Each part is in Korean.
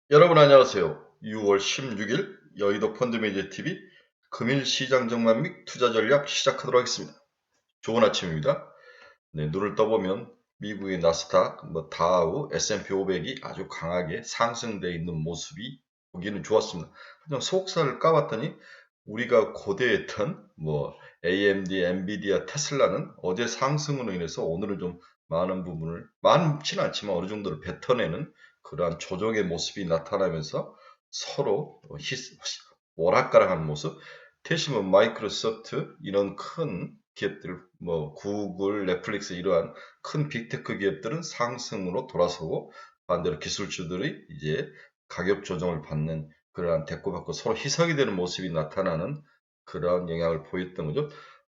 여러분 안녕하세요. 6월 16일 여의도 펀드매니저 TV 금일 시장 전망 및 투자 전략 시작하도록 하겠습니다. 좋은 아침입니다. 네, 눈을 떠보면 미국의 나스닥, 다우, S&P 500이 아주 강하게 상승되어 있는 모습이 보기는 좋았습니다. 하지만 속살을 까봤더니 우리가 고대했던 AMD, 엔비디아, 테슬라는 어제 상승으로 인해서 오늘은 좀 많은 부분을 많지는 않지만 어느 정도를 뱉어내는 그러한 조정의 모습이 나타나면서 서로 오락가락하는 모습. 대신 마이크로소프트 이런 큰 기업들, 구글, 넷플릭스 이러한 큰 빅테크 기업들은 상승으로 돌아서고 반대로 기술주들이 이제 가격 조정을 받는 그러한 대꾸받고 서로 희석이 되는 모습이 나타나는 그러한 영향을 보였던 거죠.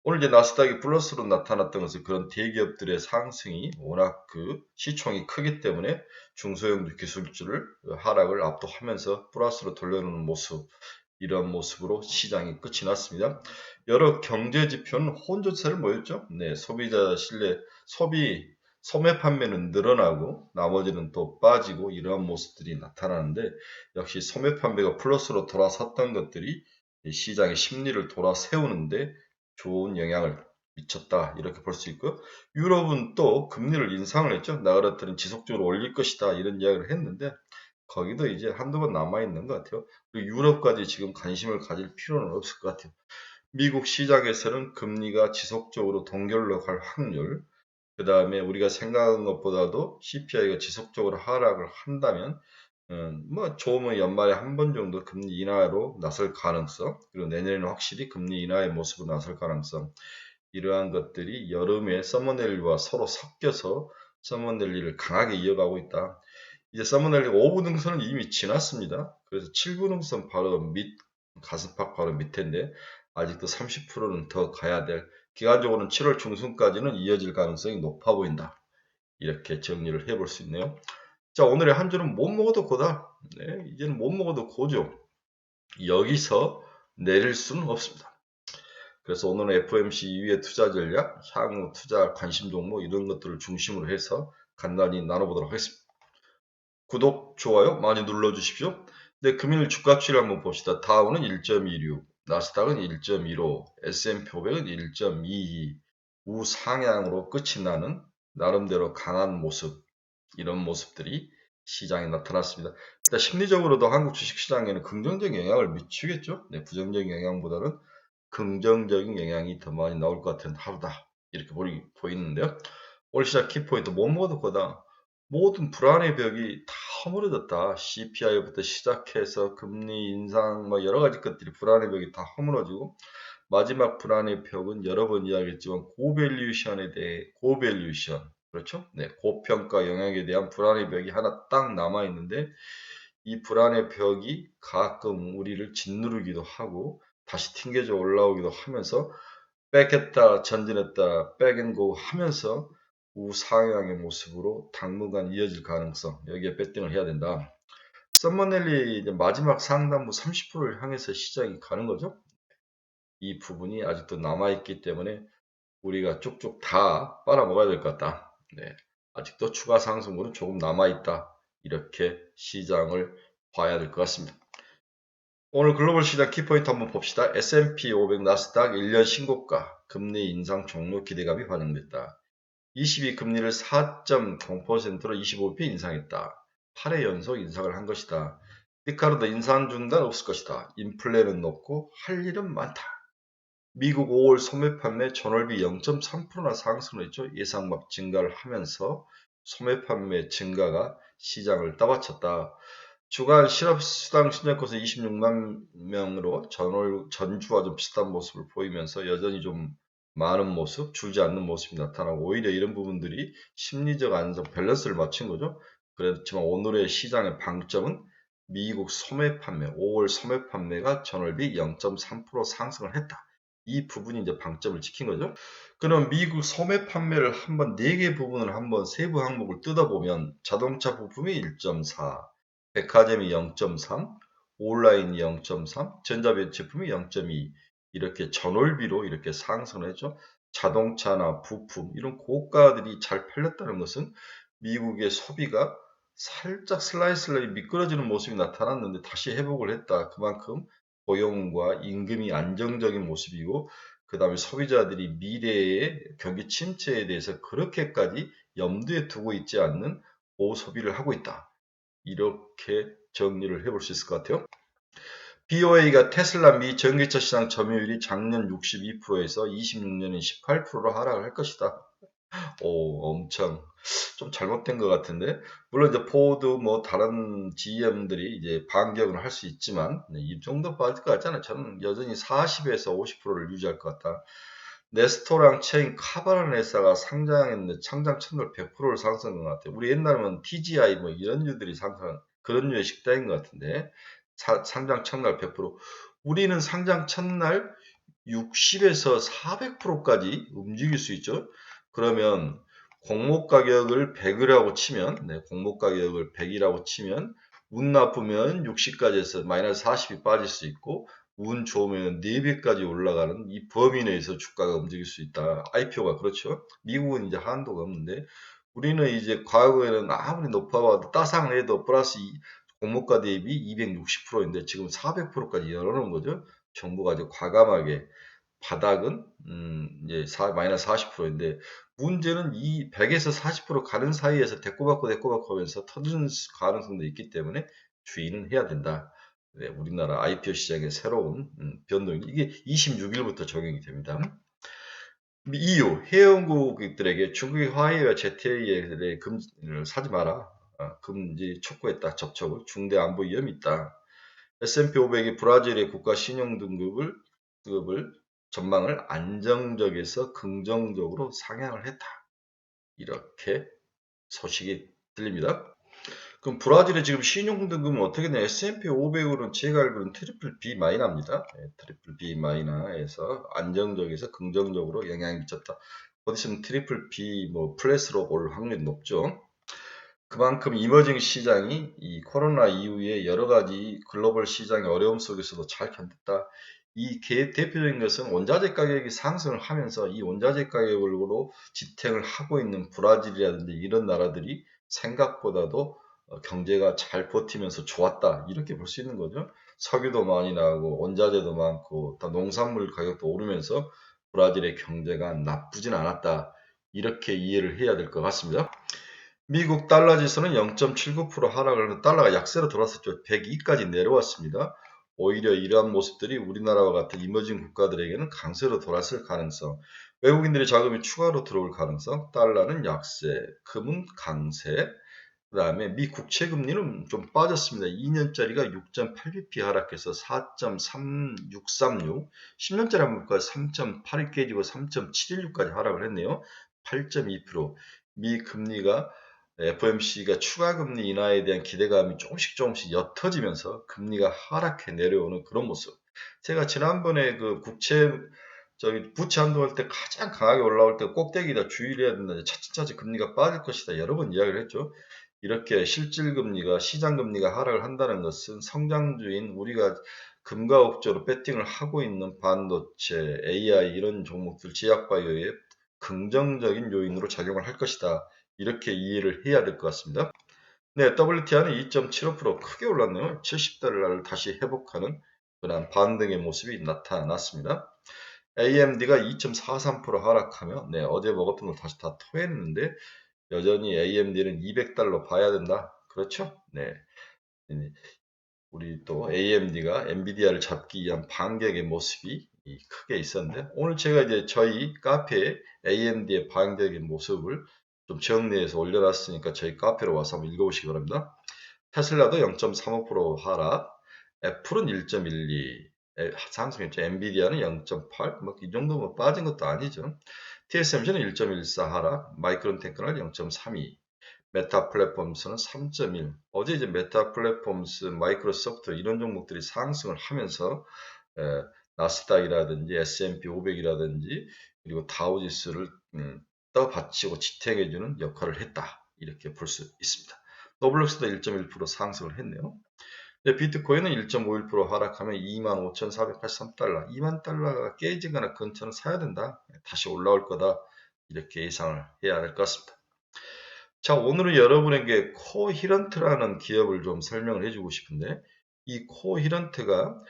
오늘 이제 나스닥이 플러스로 나타났던 것은 그런 대기업들의 상승이 워낙 그 시총이 크기 때문에 중소형 기술주를 하락을 압도하면서 플러스로 돌려놓는 모습, 이런 모습으로 시장이 끝이 났습니다. 여러 경제 지표는 혼조세를 보였죠. 네, 소비자 신뢰, 소매 판매는 늘어나고 나머지는 또 빠지고 이러한 모습들이 나타나는데 역시 소매 판매가 플러스로 돌아섰던 것들이 시장의 심리를 돌아세우는데 좋은 영향을 미쳤다 이렇게 볼 수 있고요. 유럽은 또 금리를 인상을 했죠. 나그랬더니 지속적으로 올릴 것이다 이런 이야기를 했는데 거기도 이제 한두 번 남아있는 것 같아요. 그리고 유럽까지 지금 관심을 가질 필요는 없을 것 같아요. 미국 시장에서는 금리가 지속적으로 동결로 갈 확률, 그 다음에 우리가 생각한 것보다도 CPI가 지속적으로 하락을 한다면, 조금은 연말에 한 번 정도 금리 인하로 나설 가능성, 그리고 내년에는 확실히 금리 인하의 모습으로 나설 가능성, 이러한 것들이 여름에 서머넬리와 서로 섞여서 서머넬리를 강하게 이어가고 있다. 이제 서머넬리가 5분 등선은 이미 지났습니다. 그래서 7분 등선 바로 가슴팍 바로 밑인데 아직도 30%는 더 가야 될, 기간적으로는 7월 중순까지는 이어질 가능성이 높아 보인다. 이렇게 정리를 해볼 수 있네요. 자, 오늘의 한 줄은 못 먹어도 고다. 네, 이제는 못 먹어도 고죠. 여기서 내릴 수는 없습니다. 그래서 오늘은 FOMC 이후의 투자 전략, 향후 투자 관심 종목 이런 것들을 중심으로 해서 간단히 나눠보도록 하겠습니다. 구독, 좋아요 많이 눌러주십시오. 네, 금일 주가 추이를 한번 봅시다. 다우는 1.26, 나스닥은 1.15, S&P 500은 1.22, 우상향으로 끝이 나는 나름대로 강한 모습, 이런 모습들이 시장에 나타났습니다. 일단 심리적으로도 한국 주식시장에는 긍정적인 영향을 미치겠죠. 네, 부정적인 영향보다는 긍정적인 영향이 더 많이 나올 것 같은 하루다. 이렇게 보이는데요. 올 시작 키포인트 못 먹어도 거다. 모든 불안의 벽이 다 허물어졌다. CPI부터 시작해서 금리 인상 여러 가지 것들이 불안의 벽이 다 허물어지고 마지막 불안의 벽은 여러 번 이야기했지만 고밸류션에 대해 고밸류션 그렇죠? 네, 고평가 영역에 대한 불안의 벽이 하나 딱 남아 있는데 이 불안의 벽이 가끔 우리를 짓누르기도 하고 다시 튕겨져 올라오기도 하면서 뺏겼다 전진했다 백앤고 하면서 우상향의 모습으로 당분간 이어질 가능성, 여기에 배팅을 해야 된다. 썸머넬리 이제 마지막 상단부 30%를 향해서 시장이 가는 거죠. 이 부분이 아직도 남아있기 때문에 우리가 쭉쭉 다 빨아먹어야 될 것 같다. 네, 아직도 추가 상승분은 조금 남아있다. 이렇게 시장을 봐야 될 것 같습니다. 오늘 글로벌 시장 키포인트 한번 봅시다. S&P 500 나스닥 1년 신고가, 금리 인상 종료 기대감이 반영됐다. 22 금리를 4.0%로 25배 인상했다. 8회 연속 인상을 한 것이다. 리카르도 인상 중단 없을 것이다. 인플레는 높고 할 일은 많다. 미국 5월 소매 판매 전월비 0.3%나 상승을 했죠. 예상값 증가를 하면서 소매 판매 증가가 시장을 따받쳤다. 주간 실업수당 신청건수 26만 명으로 전주와 좀 비슷한 모습을 보이면서 여전히 좀 많은 모습, 줄지 않는 모습이 나타나고 오히려 이런 부분들이 심리적 안정, 밸런스를 맞춘 거죠. 그렇지만 오늘의 시장의 방점은 미국 소매 판매, 5월 소매 판매가 전월비 0.3% 상승을 했다. 이 부분이 이제 방점을 지킨 거죠. 그럼 미국 소매 판매를 한번 4개 부분을 한번 세부 항목을 뜯어보면 자동차 부품이 1.4, 백화점이 0.3, 온라인이 0.3, 전자제품이 0.2 이렇게 전월비로 이렇게 상승을 했죠. 자동차나 부품 이런 고가들이 잘 팔렸다는 것은 미국의 소비가 살짝 슬라이슬라이 미끄러지는 모습이 나타났는데 다시 회복을 했다. 그만큼 고용과 임금이 안정적인 모습이고 그 다음에 소비자들이 미래의 경기 침체에 대해서 그렇게까지 염두에 두고 있지 않는 고소비를 하고 있다. 이렇게 정리를 해볼 수 있을 것 같아요. BOA가 테슬라 미 전기차 시장 점유율이 작년 62%에서 26년에 18%로 하락을 할 것이다. 엄청 좀 잘못된 것 같은데, 물론 이제 포드 뭐 다른 GM들이 이제 반격을 할 수 있지만 이 정도 빠질 것 같지 않아요. 저는 여전히 40에서 50%를 유지할 것 같다. 네스토랑 체인 카바나레사가 상장했는데 상장 첫날 100%를 상승한 것 같아요. 우리 옛날에는 TGI 뭐 이런 류들이 상승한 그런 류의 식당인 것 같은데 상장 첫날 100%. 우리는 상장 첫날 60에서 400%까지 움직일 수 있죠. 그러면 공모 가격을 100이라고 치면, 공모 가격을 100이라고 치면, 운 나쁘면 60까지 해서 마이너스 40이 빠질 수 있고, 운 좋으면 4배까지 올라가는 이 범위 내에서 주가가 움직일 수 있다. IPO가 그렇죠. 미국은 이제 한도가 없는데, 우리는 이제 과거에는 아무리 높아봐도 따상을 해도 플러스 공모가 대비 260%인데 지금 400%까지 열어놓은 거죠. 정부가 아주 과감하게 바닥은 이제 마이너스 40%인데 문제는 이 100에서 40% 가는 사이에서 대꼬박고 하면서 터지는 가능성도 있기 때문에 주의는 해야 된다. 네, 우리나라 IPO 시장의 새로운 변동이 이게 26일부터 적용이 됩니다. EU 회원국들에게 중국의 화웨이와 ZTE에 금지를 사지 마라. 금지 촉구했다. 접촉을 중대 안보 위험이 있다. S&P 500이 브라질의 국가 신용 등급을 전망을 안정적에서 긍정적으로 상향을 했다. 이렇게 소식이 들립니다. 그럼 브라질의 지금 신용 등급은 어떻게 되냐? S&P 500으로는 제가 알기로는 트리플 B 마이너입니다. 트리플 B 마이너에서 안정적에서 긍정적으로 영향이 미쳤다. 어디 있으면 트리플 B 뭐 플러스로 올 확률이 높죠. 그만큼 이머징 시장이 이 코로나 이후에 여러 가지 글로벌 시장의 어려움 속에서도 잘 견뎠다. 이 대표적인 것은 원자재 가격이 상승을 하면서 이 원자재 가격으로 지탱을 하고 있는 브라질이라든지 이런 나라들이 생각보다도 경제가 잘 버티면서 좋았다. 이렇게 볼 수 있는 거죠. 석유도 많이 나오고 원자재도 많고 또 농산물 가격도 오르면서 브라질의 경제가 나쁘진 않았다. 이렇게 이해를 해야 될 것 같습니다. 미국 달러 지수는 0.79% 하락을 하면서 달러가 약세로 돌았었죠. 102까지 내려왔습니다. 오히려 이러한 모습들이 우리나라와 같은 이머징 국가들에게는 강세로 돌았을 가능성, 외국인들의 자금이 추가로 들어올 가능성, 달러는 약세, 금은 강세, 그 다음에 미 국채 금리는 좀 빠졌습니다. 2년짜리가 6.8bp 하락해서 4.3636, 10년짜리 한번 볼까요? 3.81 깨지고 3.716까지 하락을 했네요. 8.2%. 미 금리가 FOMC가 추가 금리 인하에 대한 기대감이 조금씩 옅어지면서 금리가 하락해 내려오는 그런 모습. 제가 지난번에 그 부채 한도할 때 가장 강하게 올라올 때 꼭대기다 주의를 해야 된다. 차츰 금리가 빠질 것이다. 여러 번 이야기를 했죠. 이렇게 실질 금리가 시장 금리가 하락을 한다는 것은 성장주인 우리가 금과 옥조로 배팅을 하고 있는 반도체, AI 이런 종목들, 제약바이오에 긍정적인 요인으로 작용을 할 것이다. 이렇게 이해를 해야 될 것 같습니다. 네, WTI는 2.75% 크게 올랐네요. 70달러를 다시 회복하는 그런 반등의 모습이 나타났습니다. AMD가 2.43% 하락하며 어제 먹었던 걸 다시 다 토했는데 여전히 AMD는 200달러 봐야 된다. 그렇죠? 네. 우리 또 AMD가 엔비디아를 잡기 위한 반격의 모습이 크게 있었는데 오늘 제가 이제 저희 카페에 AMD의 반격의 모습을 좀 정리해서 올려놨으니까 저희 카페로 와서 한번 읽어보시기 바랍니다. 테슬라도 0.35% 하락, 애플은 1.12, 삼성했죠. 엔비디아는 0.8, 뭐 이 정도 뭐 빠진 것도 아니죠. TSMC는 1.14 하락, 마이크론 테크놀 0.32, 메타 플랫폼스는 3.1. 어제 이제 메타 플랫폼스, 마이크로소프트 이런 종목들이 상승을 하면서 나스닥이라든지 S&P 500이라든지 그리고 다우지수를 떠받치고 지탱해주는 역할을 했다. 이렇게 볼 수 있습니다. 노블록스도 1.1% 상승을 했네요. 비트코인은 1.51% 하락하면 25,483달러, 2만 달러가 깨지거나 근처는 사야 된다. 다시 올라올 거다. 이렇게 예상을 해야 할 것 같습니다. 자, 오늘은 여러분에게 코히런트라는 기업을 좀 설명을 해주고 싶은데, 이 코히런트가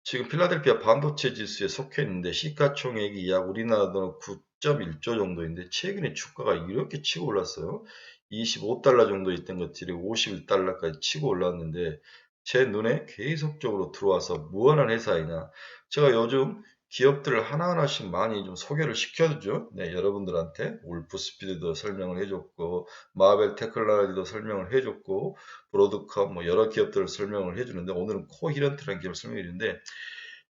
지금 필라델피아 반도체 지수에 속해 있는데 시가총액이 약 우리나라 돈 9.1조 정도인데 최근에 주가가 이렇게 치고 올랐어요. 25달러 정도 있던 것들이 51달러까지 치고 올랐는데 제 눈에 계속적으로 들어와서 무한한 회사이냐. 제가 요즘 기업들을 하나하나씩 많이 좀 소개를 시켜주죠. 네, 여러분들한테 울프스피드도 설명을 해줬고 마벨 테크놀로지도 설명을 해줬고 브로드컴 뭐 여러 기업들을 설명을 해주는데 오늘은 코히런트라는 기업을 설명해 주는데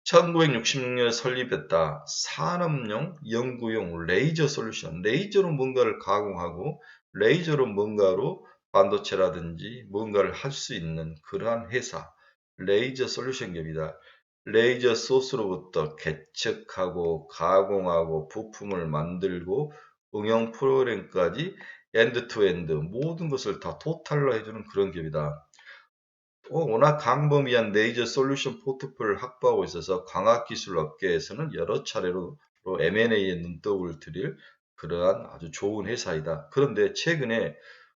1966년에 설립했다. 산업용 연구용 레이저 솔루션. 레이저로 뭔가를 가공하고 레이저로 뭔가로 반도체라든지 뭔가를 할 수 있는 그러한 회사. 레이저 솔루션 기업이다. 레이저 소스로부터 개척하고 가공하고 부품을 만들고 응용 프로그램까지 엔드 투 엔드 모든 것을 다 토탈로 해주는 그런 기업이다. 워낙 광범위한 레이저 솔루션 포트폴리오를 확보하고 있어서 광학기술 업계에서는 여러 차례로 M&A에 눈독을 들일 그러한 아주 좋은 회사이다. 그런데 최근에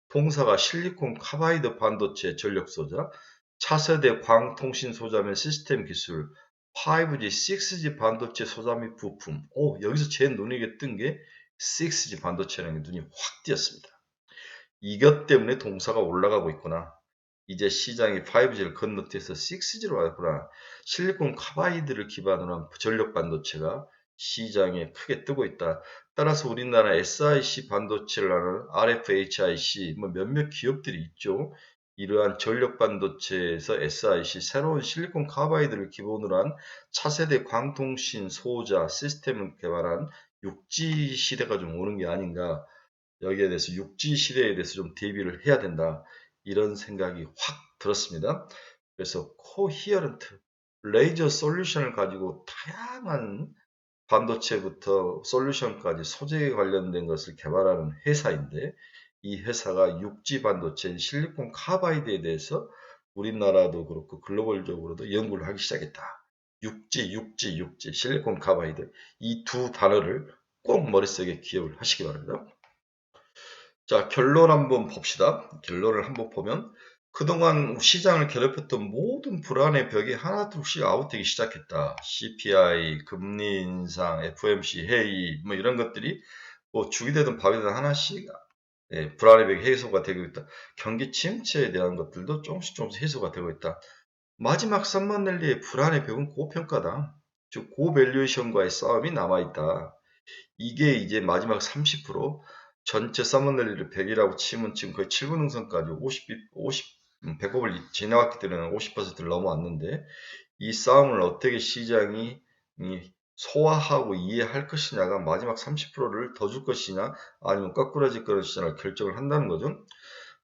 동사가 실리콘 카바이드 반도체 전력 소자, 차세대 광통신 소자 및 시스템 기술, 5G, 6G 반도체 소자 및 부품. 여기서 제 눈에 뜬 게 6G 반도체라는 게 눈이 확 띄었습니다. 이것 때문에 동사가 올라가고 있구나. 이제 시장이 5G를 건너뛰어서 6G로 왔구나. 실리콘 카바이드를 기반으로 한 전력 반도체가 시장에 크게 뜨고 있다. 따라서 우리나라 SiC 반도체를 하는 RFHIC 몇몇 기업들이 있죠. 이러한 전력 반도체에서 SiC 새로운 실리콘 카바이드를 기본으로 한 차세대 광통신 소자 시스템을 개발한 6G 시대가 좀 오는 게 아닌가. 여기에 대해서 6G 시대에 대해서 좀 대비를 해야 된다. 이런 생각이 확 들었습니다. 그래서 코히어런트 레이저 솔루션을 가지고 다양한 반도체부터 솔루션까지 소재에 관련된 것을 개발하는 회사인데 이 회사가 6G 반도체 실리콘 카바이드에 대해서 우리나라도 그렇고 글로벌적으로도 연구를 하기 시작했다. 6G 실리콘 카바이드 이 두 단어를 꼭 머릿속에 기억을 하시기 바랍니다. 자, 결론 한번 봅시다. 결론을 한번 보면 그동안 시장을 괴롭혔던 모든 불안의 벽이 하나둘씩 아웃되기 시작했다. CPI, 금리 인상, FOMC 회의 뭐 이런 것들이 뭐 죽이 되든 밥이 되든 하나씩 불안의 벽이 해소가 되고 있다. 경기 침체에 대한 것들도 조금씩 해소가 되고 있다. 마지막 썸머넬리의 불안의 벽은 고평가다. 즉 고밸류에이션과의 싸움이 남아있다. 이게 이제 마지막 30% 전체 서머널리를 100이라고 치면 지금 거의 7분 응선까지 100법을 지나왔기 때문에 50%를 넘어왔는데 이 싸움을 어떻게 시장이 소화하고 이해할 것이냐가 마지막 30%를 더 줄 것이냐 아니면 거꾸러질 것이냐를 결정을 한다는 거죠.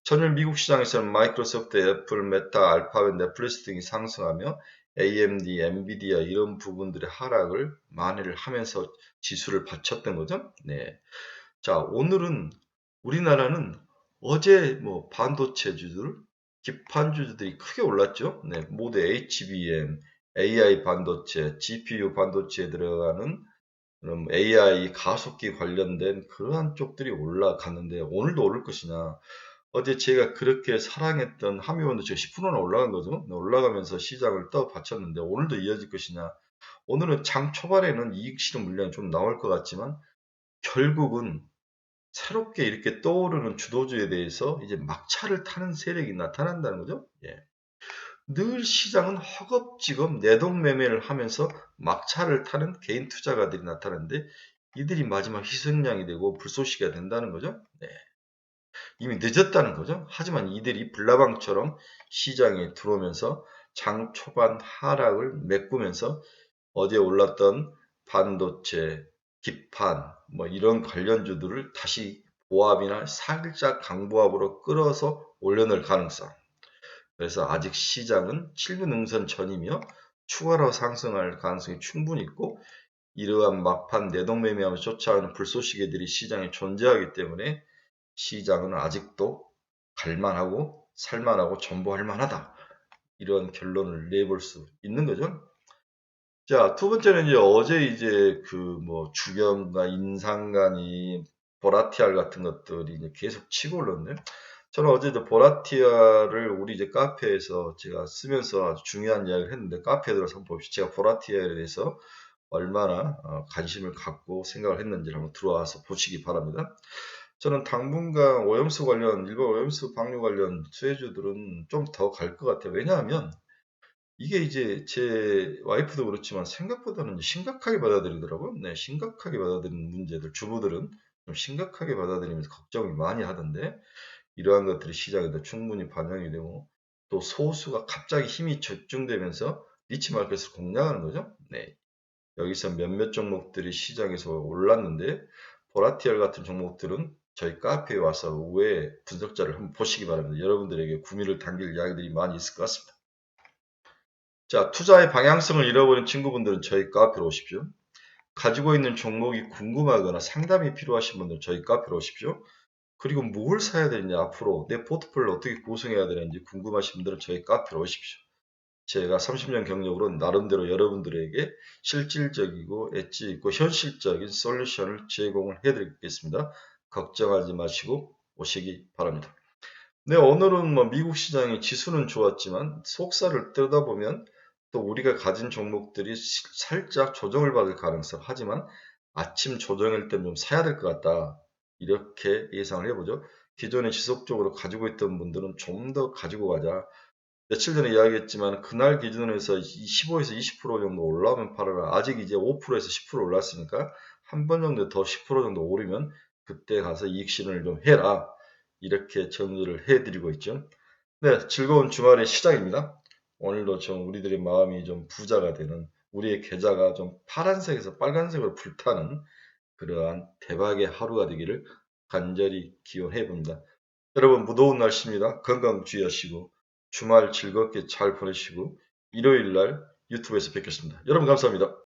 전일 미국 시장에서는 마이크로소프트, 애플, 메타, 알파벳, 넷플릭스 등이 상승하며 AMD, 엔비디아 이런 부분들의 하락을 만회를 하면서 지수를 받쳤던 거죠. 네. 자, 오늘은 우리나라는 어제 뭐 반도체주들, 기판주들이 크게 올랐죠. 네, 모두 HBM, AI 반도체, GPU 반도체에 들어가는 그럼 AI 가속기 관련된 그러한 쪽들이 올라갔는데 오늘도 오를 것이냐. 어제 제가 그렇게 사랑했던 함유원도 지금 10%나 올라간 거죠. 올라가면서 시장을 떠받쳤는데 오늘도 이어질 것이냐. 오늘은 장 초반에는 이익 실현 물량이 좀 나올 것 같지만 결국은 새롭게 이렇게 떠오르는 주도주에 대해서 이제 막차를 타는 세력이 나타난다는 거죠. 예. 늘 시장은 허겁지겁 내동매매를 하면서 막차를 타는 개인 투자가들이 나타나는데 이들이 마지막 희생양이 되고 불쏘시개가 된다는 거죠. 네. 이미 늦었다는 거죠. 하지만 이들이 불나방처럼 시장에 들어오면서 장 초반 하락을 메꾸면서 어제 올랐던 반도체, 기판 뭐 이런 관련주들을 다시 보합이나 살짝 강보합으로 끌어서 올려놓을 가능성. 그래서 아직 시장은 7분 응선 전이며 추가로 상승할 가능성이 충분히 있고 이러한 막판 내동매매하며 쫓아오는 불쏘시개들이 시장에 존재하기 때문에 시장은 아직도 갈만하고 살만하고 전보할 만하다. 이런 결론을 내볼 수 있는 거죠. 자, 두 번째는 이제 어제 이제 그 뭐 주경과 인상간이 보라티알 같은 것들이 이제 계속 치고 올랐네요. 저는 어제 이제 보라티아를 우리 이제 카페에서 제가 쓰면서 아주 중요한 이야기를 했는데, 카페에 들어서 한번 봅시다. 제가 보라티아에 대해서 얼마나 관심을 갖고 생각을 했는지를 한번 들어와서 보시기 바랍니다. 저는 당분간 오염수 관련, 일본 오염수 방류 관련 수혜주들은 좀 더 갈 것 같아요. 왜냐하면 이게 이제 제 와이프도 그렇지만 생각보다는 심각하게 받아들이더라고요. 네, 심각하게 받아들이는 문제들, 주부들은 좀 심각하게 받아들이면서 걱정을 많이 하던데, 이러한 것들이 시장에도 충분히 반영이 되고, 또 소수가 갑자기 힘이 집중되면서 니치 마켓을 공략하는 거죠. 네. 여기서 몇몇 종목들이 시장에서 올랐는데, 보라티얼 같은 종목들은 저희 카페에 와서 외 분석자를 한번 보시기 바랍니다. 여러분들에게 구미를 당길 이야기들이 많이 있을 것 같습니다. 자, 투자의 방향성을 잃어버린 친구분들은 저희 카페로 오십시오. 가지고 있는 종목이 궁금하거나 상담이 필요하신 분들은 저희 카페로 오십시오. 그리고 뭘 사야 되느냐, 앞으로 내 포트폴리오 어떻게 구성해야 되는지 궁금하신 분들은 저희 카페로 오십시오. 제가 30년 경력으로 나름대로 여러분들에게 실질적이고 엣지 있고 현실적인 솔루션을 제공을 해드리겠습니다. 걱정하지 마시고 오시기 바랍니다. 네, 오늘은 뭐 미국 시장의 지수는 좋았지만 속살을 뜯어보면 또 우리가 가진 종목들이 살짝 조정을 받을 가능성, 하지만 아침 조정일 땐 좀 사야 될 것 같다, 이렇게 예상을 해보죠. 기존에 지속적으로 가지고 있던 분들은 좀 더 가지고 가자. 며칠 전에 이야기했지만 그날 기준에서 15에서 20% 정도 올라오면 팔아라. 아직 이제 5%에서 10% 올랐으니까 한 번 정도 더 10% 정도 오르면 그때 가서 이익 실현을 좀 해라, 이렇게 정리를 해드리고 있죠. 네, 즐거운 주말의 시작입니다. 오늘도 좀 우리들의 마음이 좀 부자가 되는, 우리의 계좌가 좀 파란색에서 빨간색으로 불타는 그러한 대박의 하루가 되기를 간절히 기원해 봅니다. 여러분, 무더운 날씨입니다. 건강 주의하시고 주말 즐겁게 잘 보내시고 일요일 날 유튜브에서 뵙겠습니다. 여러분 감사합니다.